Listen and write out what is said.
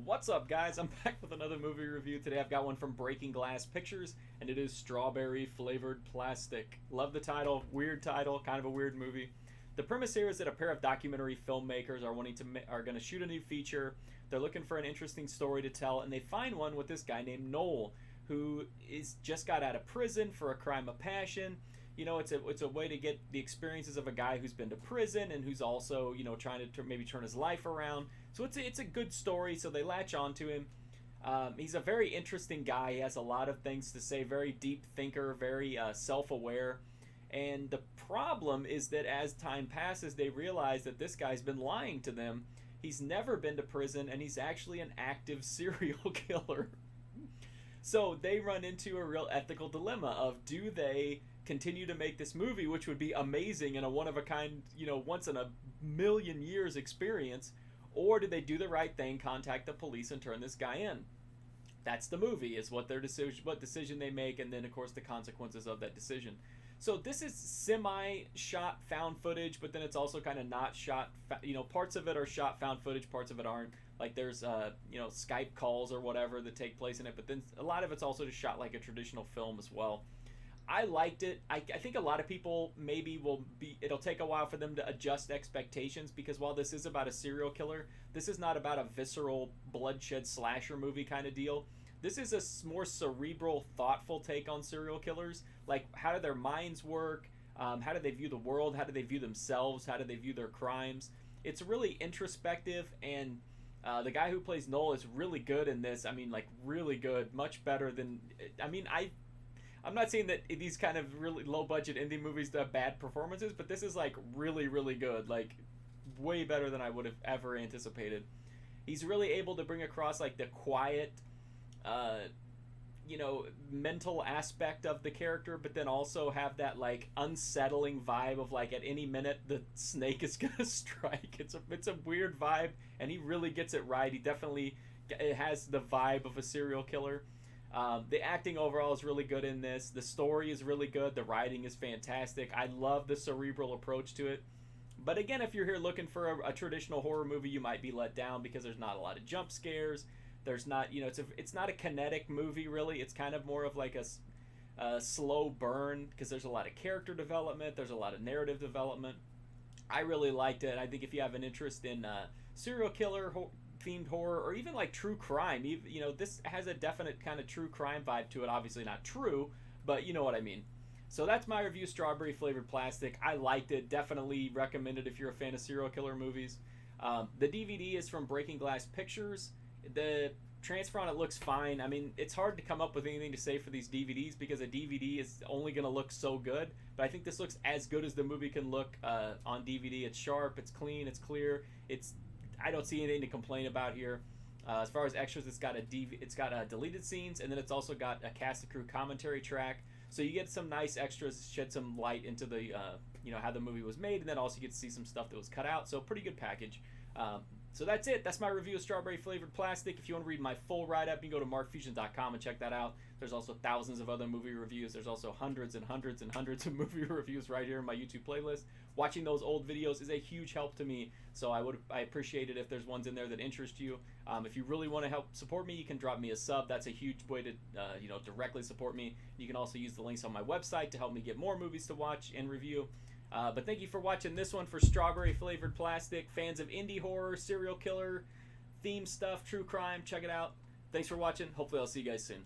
What's up, guys? I'm back with another movie review. Today I've got one from Breaking Glass Pictures, and it is Strawberry Flavored Plastic. Love the title. Weird title, kind of a weird movie. The premise here is that a pair of documentary filmmakers are going to shoot a new feature. They're looking for an interesting story to tell, and they find one with this guy named Noel, who is just got out of prison for a crime of passion. You know, it's a way to get the experiences of a guy who's been to prison and who's also, trying to maybe turn his life around. So it's a good story. So they latch onto him. He's a very interesting guy. He has a lot of things to say. Very deep thinker. Very self-aware. And the problem is that as time passes, they realize that this guy's been lying to them. He's never been to prison, and he's actually an active serial killer. So they run into a real ethical dilemma of, do they continue to make this movie, which would be amazing and a one of a kind, once in a million years experience, or do they do the right thing, contact the police, and turn this guy in? That's the movie, is what decision they make, and then of course the consequences of that decision. So this is semi-shot found footage, but then it's also kind of not shot. Parts of it are shot found footage, parts of it aren't. Like there's Skype calls or whatever that take place in it, but then a lot of it's also just shot like a traditional film as well. I liked it. I think a lot of people maybe it'll take a while for them to adjust expectations, because while this is about a serial killer, this is not about a visceral bloodshed slasher movie kind of deal. This is a more cerebral, thoughtful take on serial killers. Like, how do their minds work? How do they view the world? How do they view themselves? How do they view their crimes? It's really introspective, and the guy who plays Noel is really good in this. I mean, like, really good. Much better than... I'm not saying that these kind of really low-budget indie movies have bad performances, but this is, like, really, really good. Like, way better than I would have ever anticipated. He's really able to bring across, like, the quiet... mental aspect of the character, but then also have that like unsettling vibe of like at any minute the snake is gonna strike. It's a weird vibe, and he really gets it right. He definitely has the vibe of a serial killer. The acting overall is really good in this. The story is really good. The writing is fantastic. I love the cerebral approach to it. But again, if you're here looking for a traditional horror movie, you might be let down because there's not a lot of jump scares. There's not, it's not a kinetic movie, really. It's kind of more of like a slow burn, because there's a lot of character development. There's a lot of narrative development. I really liked it. I think if you have an interest in serial killer themed horror, or even like true crime, this has a definite kind of true crime vibe to it. Obviously not true, but you know what I mean. So that's my review, Strawberry Flavored Plastic. I liked it. Definitely recommend it if you're a fan of serial killer movies. The DVD is from Breaking Glass Pictures. The transfer on it looks fine. I mean, it's hard to come up with anything to say for these DVDs, because a DVD is only going to look so good. But I think this looks as good as the movie can look on DVD. It's sharp, it's clean, it's clear. I don't see anything to complain about here. As far as extras, it's got deleted scenes, and then it's also got a cast and crew commentary track. So you get some nice extras, shed some light into the how the movie was made, and then also you get to see some stuff that was cut out. So pretty good package. So that's it. That's my review of Strawberry Flavored Plastic. If you want to read my full write-up, you can go to markfusion.com and check that out. There's also thousands of other movie reviews. There's also hundreds and hundreds and hundreds of movie reviews right here in my YouTube playlist. Watching those old videos is a huge help to me, so I appreciate it if there's ones in there that interest you. If you really want to help support me, you can drop me a sub. That's a huge way to directly support me. You can also use the links on my website to help me get more movies to watch and review. But thank you for watching this one for Strawberry Flavored Plastic. Fans of indie horror, serial killer, theme stuff, true crime, check it out. Thanks for watching. Hopefully I'll see you guys soon.